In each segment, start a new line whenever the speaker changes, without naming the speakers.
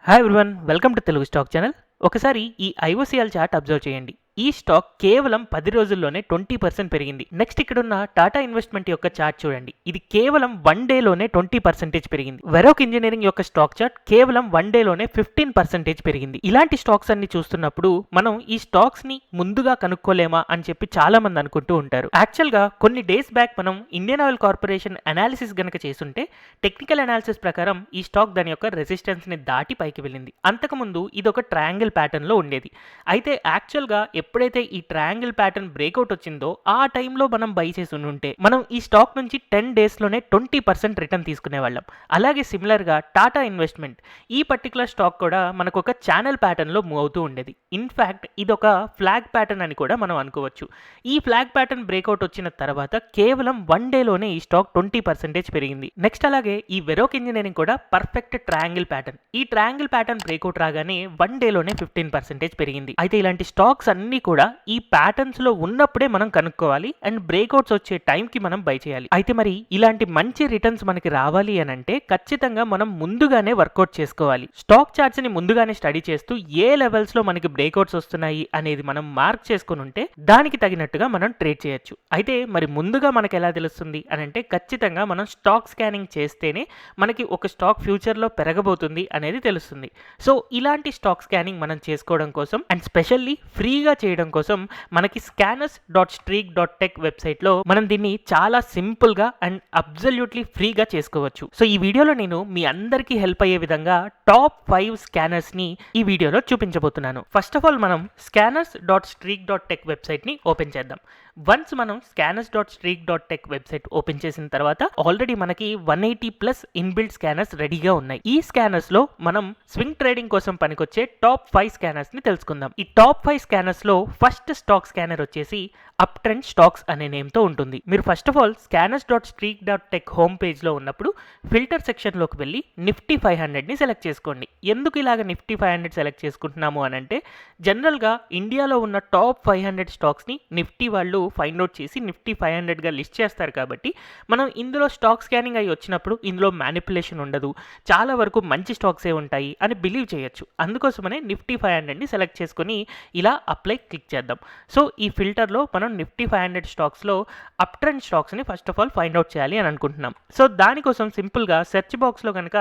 Hi everyone, welcome to Telugu stock channel. ఒకసారి ఈ IOCL chart observe చేయండి. ఈ స్టాక్ కేవలం 10 రోజుల్లోనే 20% పెరిగింది. నెక్స్ట్ ఇక్కడున్న టాటా ఇన్వెస్ట్మెంట్ యొక్క చార్ట్ చూడండి. ఇది కేవలం 1 డేలోనే 20% పెరిగింది. వెరోక్ ఇంజనీరింగ్ యొక్క స్టాక్ చార్ట్ కేవలం 1 డేలోనే 15% పెరిగింది. ఇలాంటి స్టాక్స్ అన్ని చూస్తున్నప్పుడు మనం ఈ స్టాక్స్ ని ముందుగా కనుక్కోలేమా అని చెప్పి చాలా మంది అనుకుంటూ ఉంటారు. యాక్చువల్ గా కొన్ని డేస్ బ్యాక్ మనం ఇండియన్ ఆయిల్ కార్పొరేషన్ అనాలిసిస్ గనక చేస్తుంటే టెక్నికల్ అనాలిసిస్ ప్రకారం ఈ స్టాక్ దాని యొక్క రెసిస్టెన్స్ ని దాటి పైకి వెళ్ళింది. అంతకుముందు ఇది ఒక ట్రయాంగిల్ ప్యాటర్న్ లో ఉండేది. అయితే యాక్చువల్ గా ఎప్పుడైతే ఈ ట్రయాంగిల్ ప్యాటర్న్ బ్రేక్అవుట్ వచ్చిందో ఆ టైంలో మనం బై చేసి ఉంటే మనం ఈ స్టాక్ నుంచి 10 డేస్లోనే 20% రిటర్న్ తీసుకునే వాళ్ళం. అలాగే సిమిలర్గా టాటా ఇన్వెస్ట్మెంట్ ఈ పర్టికులర్ స్టాక్ కూడా మనకు ఒక ఛానల్ ప్యాటర్న్లో మూవ్ అవుతూ ఉండేది. ఇన్ఫ్యాక్ట్ ఇది ఒక ఫ్లాగ్ ప్యాటర్న్ అని కూడా మనం అనుకోవచ్చు. ఈ ఫ్లాగ్ ప్యాటర్న్ బ్రేక్అవుట్ వచ్చిన తర్వాత కేవలం 1 డేలోనే ఈ స్టాక్ 20% పెరిగింది. నెక్స్ట్ అలాగే ఈ వెరోక్ ఇంజనీరింగ్ కూడా పర్ఫెక్ట్ ట్రయాంగిల్ ప్యాటర్న్. ఈ ట్రయాంగిల్ ప్యాటర్న్ బ్రేక్అవుట్ రాగానే 1 డేలోనే 15% పెరిగింది. అయితే ఇలాంటి స్టాక్స్ అన్ని కూడా ఈ ప్యాటర్న్స్ లో ఉన్నప్పుడే మనం కనుక్కోవాలి అండ్ బ్రేక్అవుట్స్ వచ్చే టైంకి మనం బై చేయాలి. అయితే మరి ఇలాంటి మంచి రిటర్న్స్ మనకి రావాలి అని అంటే ఖచ్చితంగా మనం ముందుగానే వర్కౌట్ చేసుకోవాలి. స్టాక్ చార్ట్స్ ని ముందుగానే స్టడీ చేస్తూ ఏ లెవెల్స్ లో మనకి బ్రేక్అవుట్స్ వస్తున్నాయి అనేది మనం మార్క్ చేసుకుని ఉంటే దానికి తగినట్టుగా మనం ట్రేడ్ చేయొచ్చు. అయితే మరి ముందుగా మనకి ఎలా తెలుస్తుంది అని అంటే ఖచ్చితంగా మనం స్టాక్ స్కానింగ్ చేస్తేనే మనకి ఒక స్టాక్ ఫ్యూచర్ లో పెరగబోతుంది అనేది తెలుస్తుంది. సో ఇలాంటి స్టాక్ స్కానింగ్ మనం చేసుకోవడం కోసం అండ్ స్పెషల్లీ ఫ్రీగా చేయడం కోసం మనకి scanners.streak.tech వెబ్సైట్లో మనం దీన్ని చాలా సింపుల్ గా అండ్ అబ్సల్యూట్లీ ఫ్రీగా చేసుకోవచ్చు. సో ఈ వీడియోలో నేను మీ అందరికీ హెల్ప్ అయ్యే విధంగా టాప్ 5 స్కానర్స్ ని ఈ వీడియోలో చూపించబోతున్నాను. ఫస్ట్ ఆఫ్ ఆల్ మనం scanners.streak.tech వెబ్సైట్ ని ఓపెన్ చేద్దాం. వన్స్ మనం scanners.streak.tech వెబ్సైట్ ఓపెన్ చేసిన తర్వాత ఆల్రెడీ మనకి 180+ ఇన్బిల్ట్ స్కానర్స్ రెడీగా ఉన్నాయి. ఈ స్కానర్స్ లో మనం స్వింగ్ ట్రేడింగ్ కోసం పనికొచ్చే టాప్ 5 స్కానర్స్ ని తెలుసుకుందాం. ఈ టాప్ 5 స్కానర్స్ లో ఫస్ట్ స్టాక్ స్కానర్ వచ్చేసి అప్ ట్రెండ్ స్టాక్స్ అనే నేమ్ తో ఉంటుంది. మీరు first of all scanners.streak.tech home page లో ఉన్నప్పుడు ఫిల్టర్ సెక్షన్ లోకి వెళ్ళి నిఫ్టీ 500 ని సెలెక్ట్ చేసుకోండి. ఎందుకు ఇలాగ నిఫ్టీ 500 సెలెక్ట్ చేసుకుంటున్నాము అని అంటే జనరల్ గా ఇండియాలో ఉన్న టాప్ 500 స్టాక్స్ ని నిఫ్టీ వాళ్ళు ఫైండ్ అవుట్ చేసి నిఫ్టీ 500 గా లిస్ట్ చేస్తారు. కాబట్టి మనం ఇందులో స్టాక్ స్కానింగ్ అయ్యి వచ్చినప్పుడు ఇందులో మ్యానిపులేషన్ ఉండదు, చాలా వరకు మంచి స్టాక్సే ఉంటాయి అని బిలీవ్ చేయొచ్చు. అందుకోసమనే నిఫ్టీ 500 ని సెలెక్ట్ చేసుకుని ఇలా అప్లై క్లిక్ చేద్దాం. సో ఈ ఫిల్టర్లో మనం నిఫ్టీ 500 స్టాక్స్లో అప్ ట్రెండ్ స్టాక్స్ని first of all find out చేయాలి అని అనుకుంటున్నాం. సో దానికోసం సింపుల్గా సెర్చ్ బాక్స్లో కనుక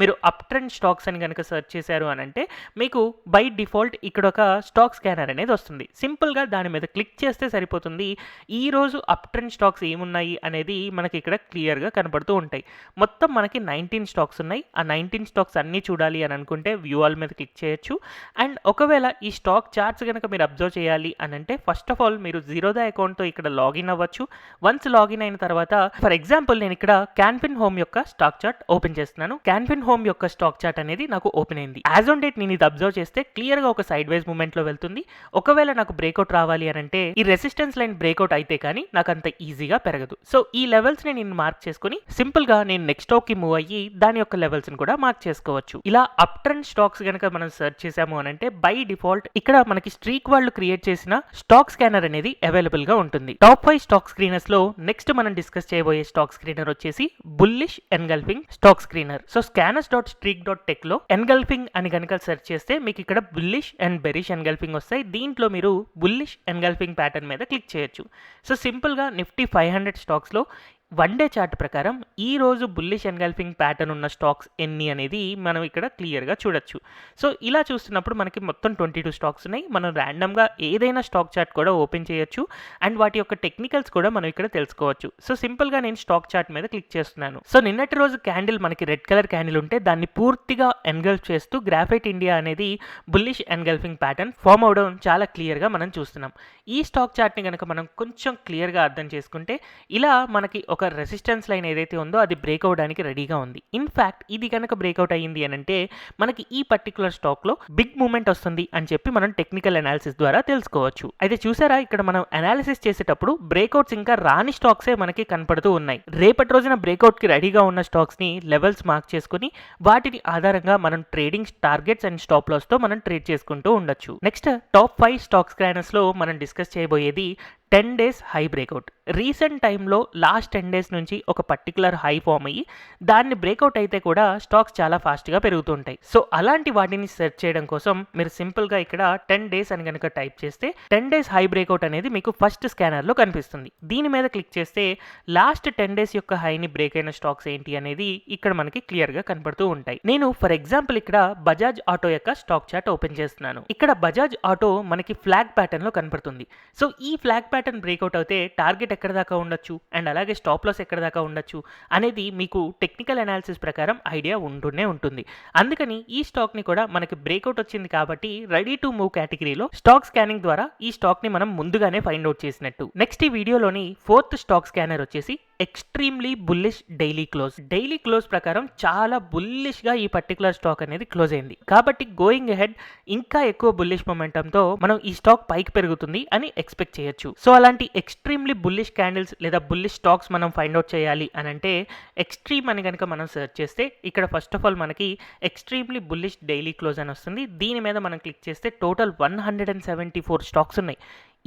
మీరు అప్ ట్రెండ్ స్టాక్స్ అని కనుక సెర్చ్ చేశారు అని అంటే మీకు బై డిఫాల్ట్ ఇక్కడ ఒక స్టాక్ స్కానర్ అనేది వస్తుంది. సింపుల్గా దాని మీద క్లిక్ చేస్తే సరిపోతుంది. ఈ రోజు అప్ ట్రెండ్ స్టాక్స్ ఏమున్నాయి అనేది మనకి ఇక్కడ క్లియర్గా కనపడుతూ ఉంటాయి. మొత్తం మనకి 19 స్టాక్స్ ఉన్నాయి. ఆ 19 స్టాక్స్ అన్నీ చూడాలి అని అనుకుంటే వ్యూ ఆల్ మీద క్లిక్ చేయొచ్చు. అండ్ ఒకవేళ ఈ స్టాక్ చార్ట్స్ కనుక మీరు అబ్జర్వ్ చేయాలి అని అంటే ఫస్ట్ ఆఫ్ ఆల్ మీరు జీరోదా అకౌంట్తో ఇక్కడ లాగిన్ అవ్వచ్చు. వన్స్ లాగిన్ అయిన తర్వాత ఫర్ ఎగ్జాంపుల్ నేను ఇక్కడ క్యాన్ఫిన్ హోమ్ యొక్క స్టాక్ చార్ట్ ఓపెన్ చేస్తున్నాను. క్యాన్ఫిన్ హోమ్ యొక్క స్టాక్ చార్ట్ అనేది నాకు ఓపెన్ అయింది. యాజ్ ఆన్ డేట్ నేను ఇది అబ్జర్వ్ చేస్తే క్లియర్గా ఒక సైడ్ వైజ్ మూమెంట్ లో వెళ్తుంది. ఒకవేళ నాకు బ్రేక్అవుట్ రావాలి అని అంటే ఈ రెసిస్టెన్స్ లైన్ బ్రేక్అవుట్ అయితే కానీ నాకు అంత ఈజీగా పెరగదు. సో ఈ లెవెల్స్ ని నేను మార్క్ చేసుకుని సింపుల్ గా నేను నెక్స్ట్ స్టాక్ కి మూవ్ అయ్యి దాని యొక్క లెవెల్స్ ని కూడా మార్క్ చేసుకోవచ్చు. ఇలా అప్ ట్రెండ్ స్టాక్స్ కనుక మనం సెర్చ్ చేసాము అని అంటే బై డిఫాల్ట్ ఇక్కడ మనకి స్ట్రీక్ వాళ్ళు క్రియేట్ చేసిన స్టాక్ స్కానర్ అనేది అవైలబుల్ గా ఉంటుంది. టాప్ 5 స్టాక్ స్క్రీనర్స్ లో నెక్స్ట్ మనం డిస్కస్ చేయబోయే స్టాక్ స్క్రీనర్ వచ్చేసి bullish engulfing stock screener. So scanners.streak.tech లో ఎన్గల్ఫింగ్ అని కనుక సెర్చ్ చేస్తే మీకు ఇక్కడ బుల్లిష్ అండ్ బెరిష్ ఎన్గల్ఫింగ్ వస్తాయి. దీంట్లో మీరు బుల్లిష్ ఎన్గల్ఫింగ్ ప్యాటర్న్ మీద క్లిక్ చేయొచ్చు. సో సింపుల్గా నిఫ్టీ 500 స్టాక్స్లో 1 డే చార్ట్ ప్రకారం ఈ రోజు బుల్లిష్ ఎన్గల్ఫింగ్ ప్యాటర్న్ ఉన్న స్టాక్స్ ఎన్ని అనేది మనం ఇక్కడ క్లియర్గా చూడొచ్చు. సో ఇలా చూస్తున్నప్పుడు మనకి మొత్తం 22 స్టాక్స్ ఉన్నాయి. మనం ర్యాండమ్గా ఏదైనా స్టాక్ చార్ట్ కూడా ఓపెన్ చేయొచ్చు అండ్ వాటి యొక్క టెక్నికల్స్ కూడా మనం ఇక్కడ తెలుసుకోవచ్చు. సో సింపుల్గా నేను స్టాక్ చార్ట్ మీద క్లిక్ చేస్తున్నాను. సో నిన్నటి రోజు క్యాండిల్ మనకి రెడ్ కలర్ క్యాండిల్ ఉంటే దాన్ని పూర్తిగా ఎన్గల్ఫ్ చేస్తూ గ్రాఫైట్ ఇండియా అనేది బుల్లిష్ ఎన్గల్ఫింగ్ ప్యాటర్న్ ఫామ్ అవడం చాలా క్లియర్గా మనం చూస్తున్నాం. ఈ స్టాక్ చార్ట్ని కనుక మనం కొంచెం క్లియర్గా అర్థం చేసుకుంటే ఇలా మనకి ఒక రెసిస్టెన్స్ లైన్ ఏదైతే ఉందో అది బ్రేక్ అవడానికి రెడీగా ఉంది. ఇన్ఫ్యాక్ట్ ఇది కనుక బ్రేక్అవుట్ అయ్యింది అని అంటే మనకి ఈ పర్టికులర్ స్టాక్ లో బిగ్ మూవ్మెంట్ వస్తుంది అని చెప్పి మనం టెక్నికల్ అనాలిసిస్ ద్వారా తెలుసుకోవచ్చు. అయితే చూసారా ఇక్కడ మనం అనాలిసిస్ చేసేటప్పుడు బ్రేక్అవుట్స్ ఇంకా రాని స్టాక్సే మనకి కనపడుతూ ఉన్నాయి. రేపటి రోజున బ్రేక్అవుట్ కి రెడీగా ఉన్న స్టాక్స్ ని లెవెల్స్ మార్క్ చేసుకుని వాటిని ఆధారంగా మనం trading targets and stop loss తో మనం ట్రేడ్ చేసుకుంటూ ఉండొచ్చు. నెక్స్ట్ టాప్ 5 స్టాక్ స్కానర్స్ లో మనం డిస్కస్ చేయబోయేది 10 డేస్ హై బ్రేక్అవుట్. రీసెంట్ టైంలో లాస్ట్ 10 డేస్ నుంచి ఒక పర్టికులర్ హై ఫామ్ అయ్యి దాన్ని బ్రేక్అవుట్ అయితే కూడా స్టాక్స్ చాలా ఫాస్ట్గా పెరుగుతుంటాయి. సో అలాంటి వాటిని సెర్చ్ చేయడం కోసం మీరు సింపుల్గా ఇక్కడ 10 డేస్ అని కనుక టైప్ చేస్తే 10 డేస్ హై బ్రేక్అవుట్ అనేది మీకు ఫస్ట్ స్కానర్లో కనిపిస్తుంది. దీని మీద క్లిక్ చేస్తే లాస్ట్ 10 డేస్ యొక్క హైని బ్రేక్ అయిన స్టాక్స్ ఏంటి అనేది ఇక్కడ మనకి క్లియర్గా కనపడుతూ ఉంటాయి. నేను ఫర్ ఎగ్జాంపుల్ ఇక్కడ బజాజ్ ఆటో యొక్క స్టాక్ చార్ట్ ఓపెన్ చేస్తున్నాను. ఇక్కడ బజాజ్ ఆటో మనకి ఫ్లాగ్ ప్యాటర్న్ లో కనపడుతుంది. సో ఈ ఫ్లాగ్ ప్యాటర్న్ బ్రేక్అవుట్ అయితే టార్గెట్ ఎక్కడ దాకా ఉండొచ్చు అండ్ అలాగే స్టాప్ లాస్ ఎక్కడ దాకా ఉండొచ్చు అనేది మీకు టెక్నికల్ అనాలిసిస్ ప్రకారం ఐడియా ఉంటూనే ఉంటుంది. అందుకని ఈ స్టాక్ ని కూడా మనకి బ్రేక్అవుట్ వచ్చింది కాబట్టి రెడీ టు మూవ్ కేటగిరీలో స్టాక్ స్కానింగ్ ద్వారా ఈ స్టాక్ ని మనం ముందుగానే ఫైండ్ అవుట్ చేసినట్టు. నెక్స్ట్ ఈ వీడియోలోని ఫోర్త్ స్టాక్ స్కానర్ వచ్చేసి extremely bullish daily close. Daily close ప్రకారం చాలా బుల్లిష్ గా ఈ పర్టికులర్ స్టాక్ అనేది క్లోజ్ అయింది. కాబట్టి గోయింగ్ అహెడ్ ఇంకా ఎక్కువ బుల్లిష్ మొమెంటంతో మనం ఈ స్టాక్ పైకి పెరుగుతుంది అని ఎక్స్పెక్ట్ చేయొచ్చు. సో అలాంటి ఎక్స్ట్రీమ్లీ బుల్లిష్ క్యాండిల్స్ లేదా బుల్లిష్ స్టాక్స్ మనం ఫైండ్ అవుట్ చేయాలి అని అంటే ఎక్స్ట్రీమ్ అని కనుక మనం సెర్చ్ చేస్తే ఇక్కడ ఫస్ట్ ఆఫ్ ఆల్ మనకి ఎక్స్ట్రీమ్లీ బుల్లిష్ డైలీ క్లోజ్ అని వస్తుంది. దీని మీద మనం క్లిక్ చేస్తే టోటల్ 174 స్టాక్స్ ఉన్నాయి.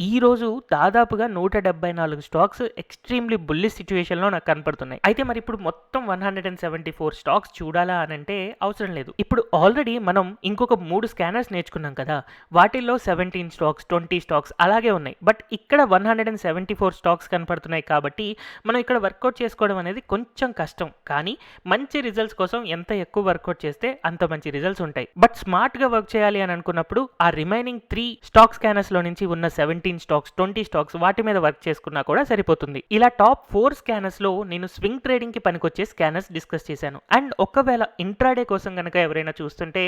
ఈ రోజు దాదాపుగా 174 స్టాక్స్ ఎక్స్ట్రీమ్లీ బుల్లిష్ సిచ్యువేషన్లో నాకు కనపడుతున్నాయి. అయితే మరి ఇప్పుడు మొత్తం 174 స్టాక్స్ చూడాలా అని అంటే అవసరం లేదు. ఇప్పుడు ఆల్రెడీ మనం ఇంకొక 3 స్కానర్స్ నేర్చుకున్నాం కదా, వాటిల్లో 17 స్టాక్స్ 20 స్టాక్స్ అలాగే ఉన్నాయి. బట్ ఇక్కడ 174 స్టాక్స్ కనపడుతున్నాయి కాబట్టి మనం ఇక్కడ వర్కౌట్ చేసుకోవడం అనేది కొంచెం కష్టం. కానీ మంచి రిజల్ట్స్ కోసం ఎంత ఎక్కువ వర్కౌట్ చేస్తే అంత మంచి రిజల్ట్స్ ఉంటాయి. బట్ స్మార్ట్గా వర్క్ చేయాలి అని అనుకున్నప్పుడు ఆ రిమైనింగ్ 3 స్టాక్ స్కానర్స్లో నుంచి ఉన్న 17 స్టాక్స్ 20 స్టాక్స్ వాటి మీద వర్క్ చేసుకున్నా కూడా సరిపోతుంది. ఇలా టాప్ 4 స్కానర్స్ లో నేను స్వింగ్ ట్రేడింగ్ కి పనికొచ్చే స్కానర్స్ డిస్కస్ చేశాను. అండ్ ఒకవేళ ఇంట్రాడే కోసం కనుక ఎవరైనా చూస్తుంటే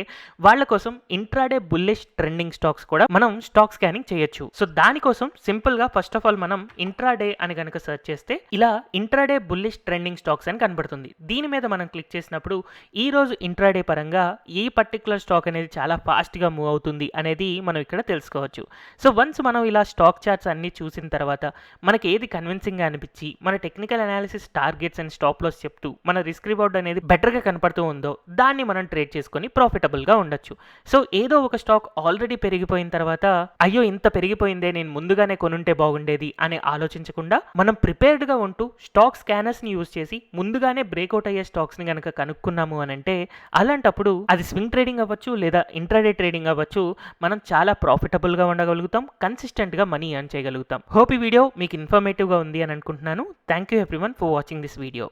వాళ్ళ కోసం ఇంట్రాడే బుల్లిష్ ట్రెండింగ్ స్టాక్స్ కూడా మనం స్టాక్ స్కానింగ్ చేయొచ్చు. సో దానికోసం సింపుల్ గా ఫస్ట్ ఆఫ్ ఆల్ మనం ఇంట్రాడే అని కనుక సెర్చ్ చేస్తే ఇలా ఇంట్రాడే బుల్లిష్ ట్రెండింగ్ స్టాక్స్ అని కనబడుతుంది. దీని మీద మనం క్లిక్ చేసినప్పుడు ఈ రోజు ఇంట్రాడే పరంగా ఈ పర్టికులర్ స్టాక్ అనేది చాలా ఫాస్ట్ గా మూవ్ అవుతుంది అనేది మనం ఇక్కడ తెలుసుకోవచ్చు. సో వన్స్ మనం ఇలా స్టాక్ చార్ట్స్ అన్ని చూసిన తర్వాత మనకి ఏది కన్విన్సింగ్గా అనిపించి మన technical analysis targets and stop loss చెప్తూ మన రిస్క్ రివార్డ్ అనేది బెటర్గా కనపడుతూ ఉందో దాన్ని మనం ట్రేడ్ చేసుకొని ప్రాఫిటబుల్గా ఉండొచ్చు. సో ఏదో ఒక స్టాక్ ఆల్రెడీ పెరిగిపోయిన తర్వాత అయ్యో ఇంత పెరిగిపోయిందే నేను ముందుగానే కొనుంటే బాగుండేది అని ఆలోచించకుండా మనం ప్రిపేర్డ్గా ఉంటూ స్టాక్ స్కానర్స్ని యూజ్ చేసి ముందుగానే బ్రేక్అవుట్ అయ్యే స్టాక్స్ని కనుక కనుక్కున్నాము అని అంటే అలాంటప్పుడు అది స్వింగ్ ట్రేడింగ్ అవ్వచ్చు లేదా ఇంట్రాడే ట్రేడింగ్ అవ్వచ్చు, మనం చాలా ప్రాఫిటబుల్గా ఉండగలుగుతాం, కన్సిస్టెంట్గా మనీ ఎర్న్ చేయగలుగుతాం. హోప్ ఈ వీడియో మీకు ఇన్ఫర్మేటివ్గా ఉంది అని అనుకుంటున్నాను. Thank you everyone for watching this video.